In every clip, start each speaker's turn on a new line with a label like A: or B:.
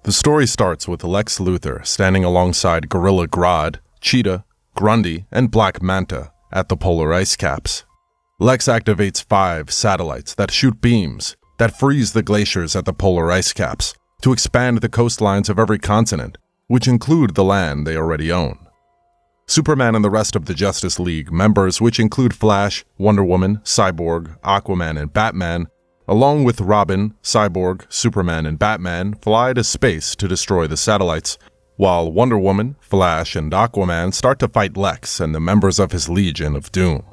A: The story starts with Lex Luthor standing alongside Gorilla Grodd, Cheetah, Grundy, and Black Manta at the polar ice caps. Lex activates 5 satellites that shoot beams that freeze the glaciers at the polar ice caps to expand the coastlines of every continent, which include the land they already own. Superman and the rest of the Justice League members, which include Flash, Wonder Woman, Cyborg, Aquaman, and Batman, along with Robin, Cyborg, Superman, and Batman, fly to space to destroy the satellites, while Wonder Woman, Flash, and Aquaman start to fight Lex and the members of his Legion of Doom.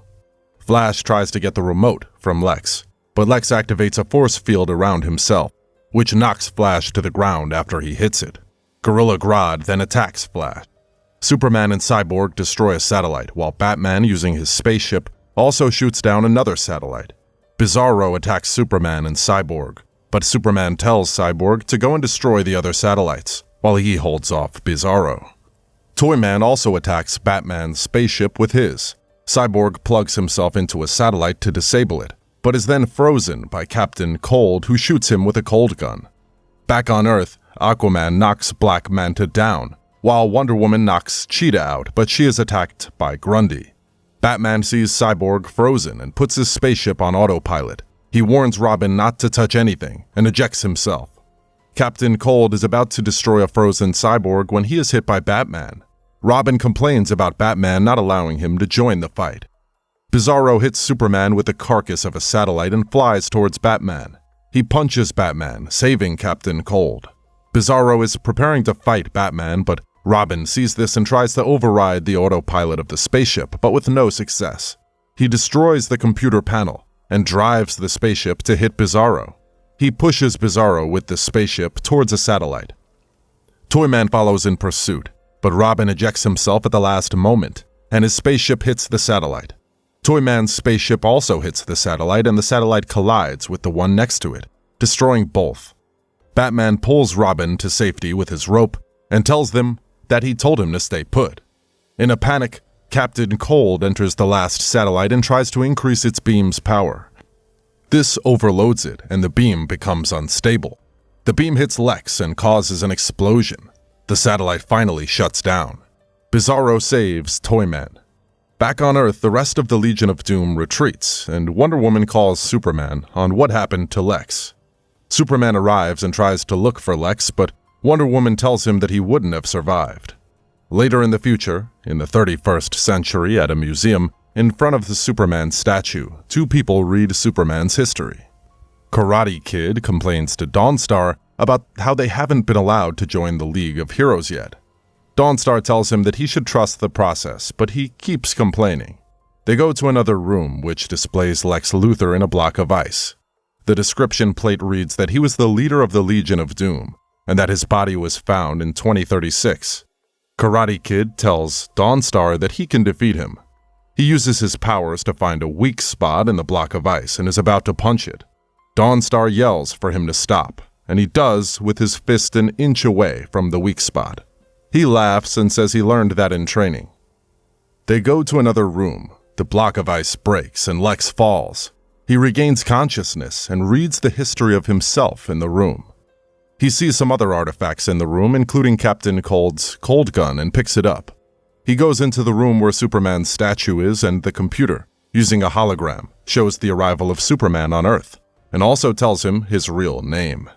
A: Flash tries to get the remote from Lex, but Lex activates a force field around himself, which knocks Flash to the ground after he hits it. Gorilla Grodd then attacks Flash. Superman and Cyborg destroy a satellite, while Batman, using his spaceship, also shoots down another satellite. Bizarro attacks Superman and Cyborg, but Superman tells Cyborg to go and destroy the other satellites, while he holds off Bizarro. Toyman also attacks Batman's spaceship with his. Cyborg plugs himself into a satellite to disable it, but is then frozen by Captain Cold, who shoots him with a cold gun. Back on Earth, Aquaman knocks Black Manta down, while Wonder Woman knocks Cheetah out, but she is attacked by Grundy. Batman sees Cyborg frozen and puts his spaceship on autopilot. He warns Robin not to touch anything and ejects himself. Captain Cold is about to destroy a frozen Cyborg when he is hit by Batman. Robin complains about Batman not allowing him to join the fight. Bizarro hits Superman with the carcass of a satellite and flies towards Batman. He punches Batman, saving Captain Cold. Bizarro is preparing to fight Batman, but Robin sees this and tries to override the autopilot of the spaceship, but with no success. He destroys the computer panel and drives the spaceship to hit Bizarro. He pushes Bizarro with the spaceship towards a satellite. Toyman follows in pursuit, but Robin ejects himself at the last moment, and his spaceship hits the satellite. Toyman's spaceship also hits the satellite, and the satellite collides with the one next to it, destroying both. Batman pulls Robin to safety with his rope and tells them that he told him to stay put. In a panic, Captain Cold enters the last satellite and tries to increase its beam's power. This overloads it, and the beam becomes unstable. The beam hits Lex and causes an explosion. The satellite finally shuts down. Bizarro saves Toyman. Back on Earth, the rest of the Legion of Doom retreats, and Wonder Woman calls Superman on what happened to Lex. Superman arrives and tries to look for Lex, but Wonder Woman tells him that he wouldn't have survived. Later in the future, in the 31st century at a museum, in front of the Superman statue, 2 people read Superman's history. Karate Kid complains to Dawnstar about how they haven't been allowed to join the League of Heroes yet. Dawnstar tells him that he should trust the process, but he keeps complaining. They go to another room, which displays Lex Luthor in a block of ice. The description plate reads that he was the leader of the Legion of Doom, and that his body was found in 2036. Karate Kid tells Dawnstar that he can defeat him. He uses his powers to find a weak spot in the block of ice and is about to punch it. Dawnstar yells for him to stop, and he does with his fist an inch away from the weak spot. He laughs and says he learned that in training. They go to another room. The block of ice breaks and Lex falls. He regains consciousness and reads the history of himself in the room. He sees some other artifacts in the room, including Captain Cold's cold gun, and picks it up. He goes into the room where Superman's statue is, and the computer, using a hologram, shows the arrival of Superman on Earth, and also tells him his real name.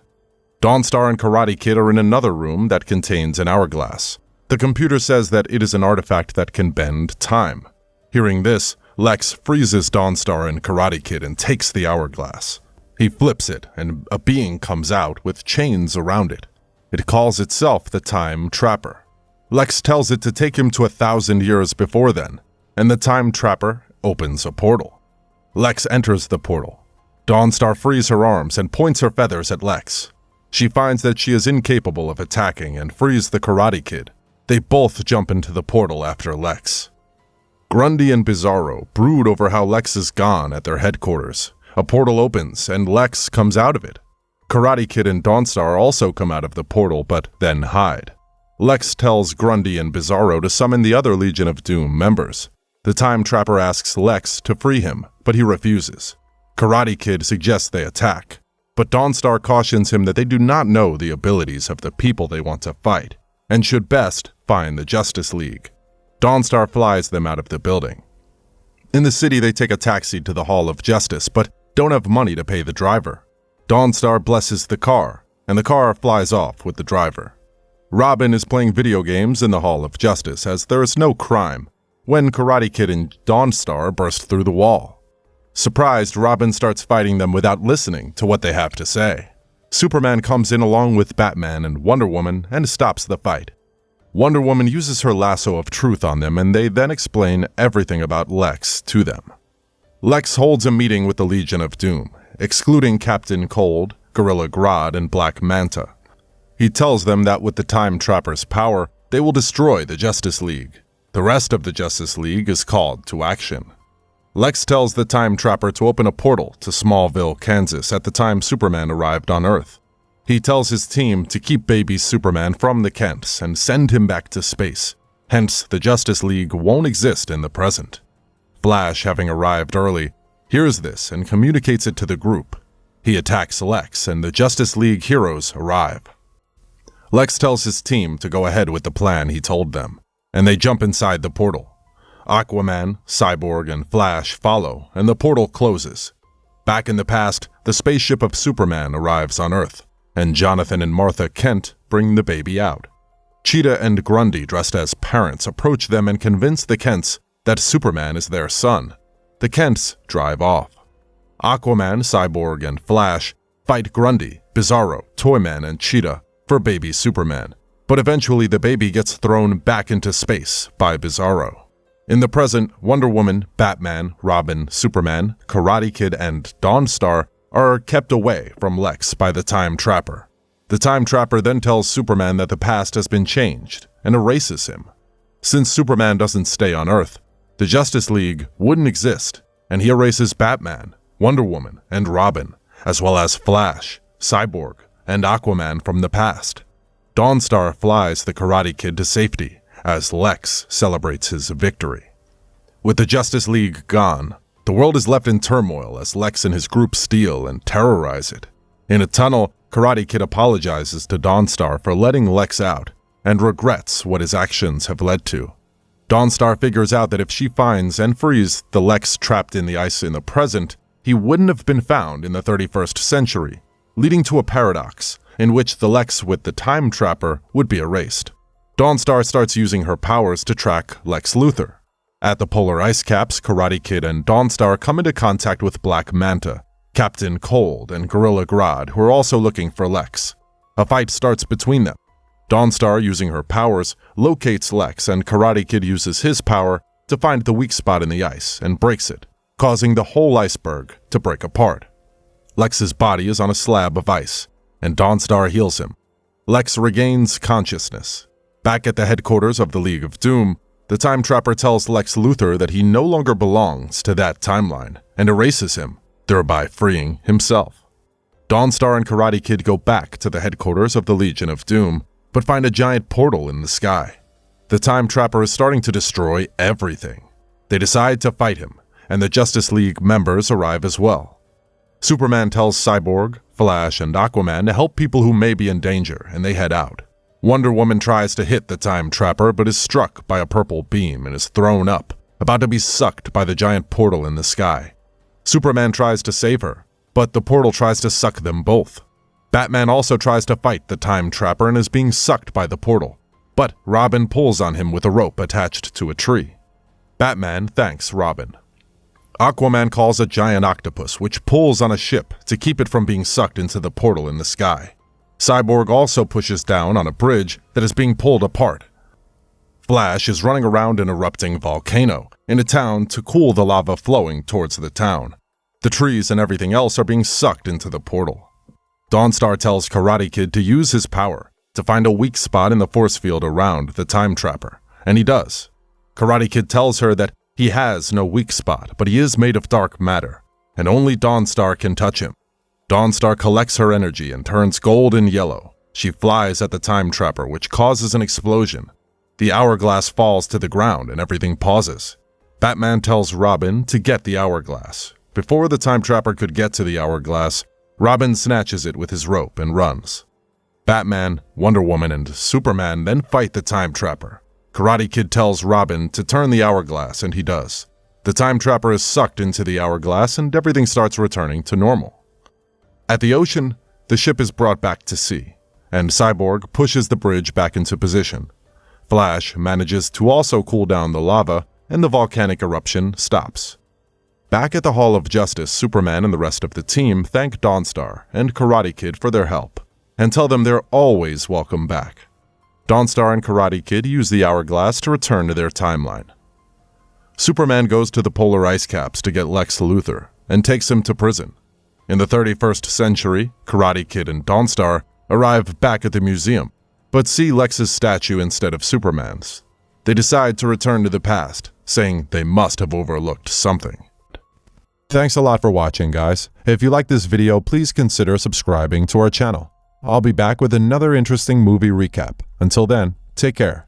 A: Dawnstar and Karate Kid are in another room that contains an hourglass. The computer says that it is an artifact that can bend time. Hearing this, Lex freezes Dawnstar and Karate Kid and takes the hourglass. He flips it, and a being comes out with chains around it. It calls itself the Time Trapper. Lex tells it to take him to 1,000 years before then, and the Time Trapper opens a portal. Lex enters the portal. Dawnstar frees her arms and points her feathers at Lex. She finds that she is incapable of attacking and frees the Karate Kid. They both jump into the portal after Lex. Grundy and Bizarro brood over how Lex is gone at their headquarters. A portal opens, and Lex comes out of it. Karate Kid and Dawnstar also come out of the portal, but then hide. Lex tells Grundy and Bizarro to summon the other Legion of Doom members. The Time Trapper asks Lex to free him, but he refuses. Karate Kid suggests they attack. But Dawnstar cautions him that they do not know the abilities of the people they want to fight, and should best find the Justice League. Dawnstar flies them out of the building. In the city, they take a taxi to the Hall of Justice, but don't have money to pay the driver. Dawnstar blesses the car, and the car flies off with the driver. Robin is playing video games in the Hall of Justice as there is no crime, when Karate Kid and Dawnstar burst through the wall. Surprised, Robin starts fighting them without listening to what they have to say. Superman comes in along with Batman and Wonder Woman and stops the fight. Wonder Woman uses her lasso of truth on them, and they then explain everything about Lex to them. Lex holds a meeting with the Legion of Doom, excluding Captain Cold, Gorilla Grodd, and Black Manta. He tells them that with the Time Trapper's power, they will destroy the Justice League. The rest of the Justice League is called to action. Lex tells the Time Trapper to open a portal to Smallville, Kansas at the time Superman arrived on Earth. He tells his team to keep baby Superman from the Kents and send him back to space. Hence, the Justice League won't exist in the present. Flash, having arrived early, hears this and communicates it to the group. He attacks Lex, and the Justice League heroes arrive. Lex tells his team to go ahead with the plan he told them, and they jump inside the portal. Aquaman, Cyborg, and Flash follow, and the portal closes. Back in the past, the spaceship of Superman arrives on Earth, and Jonathan and Martha Kent bring the baby out. Cheetah and Grundy, dressed as parents, approach them and convince the Kents that Superman is their son. The Kents drive off. Aquaman, Cyborg, and Flash fight Grundy, Bizarro, Toyman, and Cheetah for baby Superman, but eventually the baby gets thrown back into space by Bizarro. In the present, Wonder Woman, Batman, Robin, Superman, Karate Kid, and Dawnstar are kept away from Lex by the Time Trapper. The Time Trapper then tells Superman that the past has been changed and erases him. Since Superman doesn't stay on Earth, the Justice League wouldn't exist, and he erases Batman, Wonder Woman, and Robin, as well as Flash, Cyborg, and Aquaman from the past. Dawnstar flies the Karate Kid to safety as Lex celebrates his victory. With the Justice League gone, the world is left in turmoil as Lex and his group steal and terrorize it. In a tunnel, Karate Kid apologizes to Dawnstar for letting Lex out and regrets what his actions have led to. Dawnstar figures out that if she finds and frees the Lex trapped in the ice in the present, he wouldn't have been found in the 31st century, leading to a paradox in which the Lex with the Time Trapper would be erased. Dawnstar starts using her powers to track Lex Luthor. At the polar ice caps, Karate Kid and Dawnstar come into contact with Black Manta, Captain Cold, and Gorilla Grodd, who are also looking for Lex. A fight starts between them. Dawnstar, using her powers, locates Lex, and Karate Kid uses his power to find the weak spot in the ice and breaks it, causing the whole iceberg to break apart. Lex's body is on a slab of ice, and Dawnstar heals him. Lex regains consciousness. Back at the headquarters of the League of Doom, the Time Trapper tells Lex Luthor that he no longer belongs to that timeline and erases him, thereby freeing himself. Dawnstar and Karate Kid go back to the headquarters of the Legion of Doom, but find a giant portal in the sky. The Time Trapper is starting to destroy everything. They decide to fight him, and the Justice League members arrive as well. Superman tells Cyborg, Flash, and Aquaman to help people who may be in danger, and they head out. Wonder Woman tries to hit the Time Trapper but is struck by a purple beam and is thrown up, about to be sucked by the giant portal in the sky. Superman tries to save her, but the portal tries to suck them both. Batman also tries to fight the Time Trapper and is being sucked by the portal, but Robin pulls on him with a rope attached to a tree. Batman thanks Robin. Aquaman calls a giant octopus which pulls on a ship to keep it from being sucked into the portal in the sky. Cyborg also pushes down on a bridge that is being pulled apart. Flash is running around an erupting volcano in a town to cool the lava flowing towards the town. The trees and everything else are being sucked into the portal. Dawnstar tells Karate Kid to use his power to find a weak spot in the force field around the Time Trapper, and he does. Karate Kid tells her that he has no weak spot, but he is made of dark matter, and only Dawnstar can touch him. Dawnstar collects her energy and turns gold and yellow. She flies at the Time Trapper, which causes an explosion. The hourglass falls to the ground and everything pauses. Batman tells Robin to get the hourglass. Before the Time Trapper could get to the hourglass, Robin snatches it with his rope and runs. Batman, Wonder Woman, and Superman then fight the Time Trapper. Karate Kid tells Robin to turn the hourglass, and he does. The Time Trapper is sucked into the hourglass, and everything starts returning to normal. At the ocean, the ship is brought back to sea, and Cyborg pushes the bridge back into position. Flash manages to also cool down the lava, and the volcanic eruption stops. Back at the Hall of Justice, Superman and the rest of the team thank Dawnstar and Karate Kid for their help, and tell them they're always welcome back. Dawnstar and Karate Kid use the hourglass to return to their timeline. Superman goes to the polar ice caps to get Lex Luthor and takes him to prison. In the 31st century, Karate Kid and Dawnstar arrive back at the museum, but see Lex's statue instead of Superman's. They decide to return to the past, saying they must have overlooked something. Thanks a lot for watching, guys. If you like this video, please consider subscribing to our channel. I'll be back with another interesting movie recap. Until then, take care.